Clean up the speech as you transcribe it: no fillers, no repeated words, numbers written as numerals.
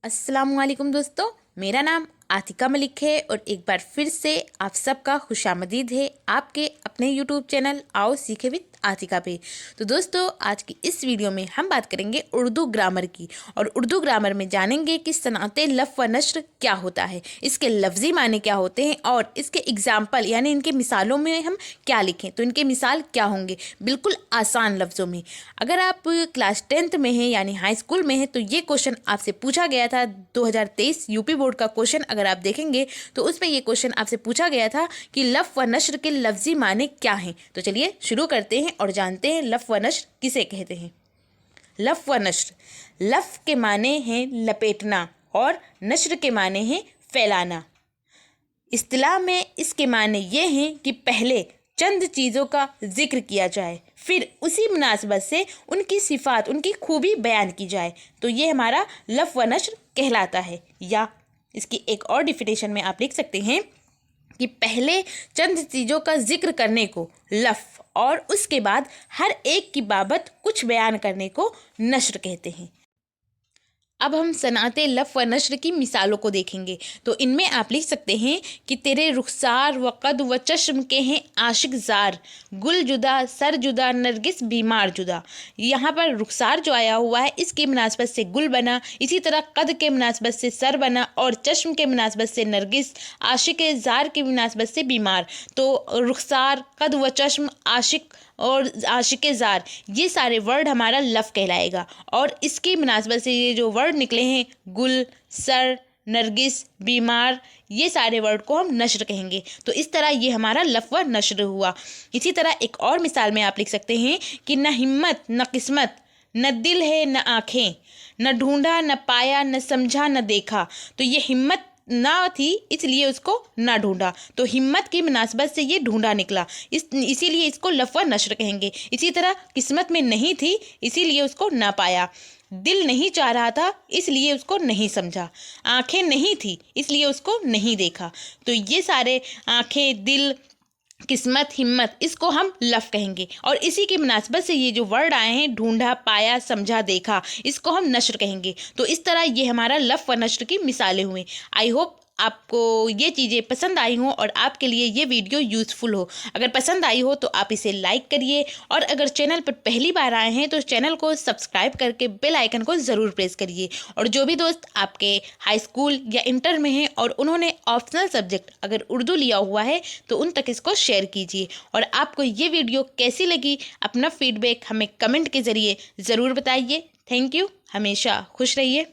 अस्सलाम वालेकुम दोस्तों, मेरा नाम आतिका मलिक है और एक बार फिर से आप सबका खुशामदीद है आपके अपने यूट्यूब चैनल आओ सीखे विद आतिका पे। तो दोस्तों, आज की इस वीडियो में हम बात करेंगे उर्दू ग्रामर की और उर्दू ग्रामर में जानेंगे कि सनाते लफ़ व नश्र क्या होता है, इसके लफ्ज़ी माने क्या होते हैं और इसके एग्जाम्पल यानी इनके मिसालों में हम क्या लिखें। तो इनके मिसाल क्या होंगे, बिल्कुल आसान लफ्ज़ों में। अगर आप क्लास 10th में हैं यानी हाई स्कूल में हैं तो ये क्वेश्चन आपसे पूछा गया था। 2023 यूपी बोर्ड का क्वेश्चन अगर आप देखेंगे तो उसमें ये क्वेश्चन आपसे पूछा गया था कि लफ़ व नश्र के लफ्ज़ी माने क्या हैं। तो चलिए शुरू करते हैं और जानते हैं लफ़ व नश्र किसे कहते हैं। लफ़ व नश्र, लफ़ के माने हैं लपेटना और नश्र के माने हैं फैलाना। इस्तिलाह में इसके माने ये हैं कि पहले चंद चीज़ों का जिक्र किया जाए, फिर उसी मुनासबत से उनकी सिफ़ात उनकी खूबी बयान की जाए, तो ये हमारा लफ़ व नश्र कहलाता है। या इसकी एक और डिफिनेशन में आप लिख सकते हैं कि पहले चंद चीज़ों का जिक्र करने को लफ़ और उसके बाद हर एक की बाबत कुछ बयान करने को नश्र कहते हैं। अब हम सनाते लफ़ व नश्र की मिसालों को देखेंगे। तो इनमें आप लिख सकते हैं कि तेरे रुखसार व कद व चश्म के हैं आशिक ज़ार, गुल जुदा सर जुदा नरगिस बीमार जुदा। यहाँ पर रुखसार जो आया हुआ है इसकी मुनासबत से गुल बना, इसी तरह कद के मुनासबत से सर बना और चश्म के मुनासबत से नरगिस, आशिक ज़ार की मुनासबत से बीमार। तो रुखसार, कद व चश्म, आशिक और आशिक ज़ार ये सारे वर्ड हमारा लफ़ कहलाएगा और इसकी मुनासबत से ये जो वर्ड निकले हैं गुल, सर, नरगिस, बीमार, ये सारे वर्ड को हम नश्र कहेंगे। तो इस तरह ये हमारा लफ़ व नश्र हुआ। इसी तरह एक और मिसाल में आप लिख सकते हैं कि न हिम्मत न किस्मत, न दिल है न आँखें, न ढूंढा न पाया न समझा न देखा। तो ये हिम्मत ना थी इसलिए उसको ना ढूंढा, तो हिम्मत की मुनासबत से ये ढूंढा निकला, इसीलिए इसको लफ़ व नश्र कहेंगे। इसी तरह किस्मत में नहीं थी इसीलिए उसको ना पाया, दिल नहीं चाह रहा था इसलिए उसको नहीं समझा, आँखें नहीं थी इसलिए उसको नहीं देखा। तो ये सारे आँखें, दिल, किस्मत, हिम्मत इसको हम लफ़ कहेंगे और इसी की मुनासबत से ये जो वर्ड आए हैं ढूंढा, पाया, समझा, देखा, इसको हम नश्र कहेंगे। तो इस तरह ये हमारा लफ़ व नश्र की मिसालें हुई। आई होप आपको ये चीज़ें पसंद आई हों और आपके लिए ये वीडियो यूज़फुल हो। अगर पसंद आई हो तो आप इसे लाइक करिए और अगर चैनल पर पहली बार आए हैं तो चैनल को सब्सक्राइब करके बेल आइकन को ज़रूर प्रेस करिए। और जो भी दोस्त आपके हाई स्कूल या इंटर में हैं और उन्होंने ऑप्शनल सब्जेक्ट अगर उर्दू लिया हुआ है तो उन तक इसको शेयर कीजिए। और आपको ये वीडियो कैसी लगी अपना फीडबैक हमें कमेंट के ज़रिए ज़रूर बताइए। थैंक यू, हमेशा खुश रहिए।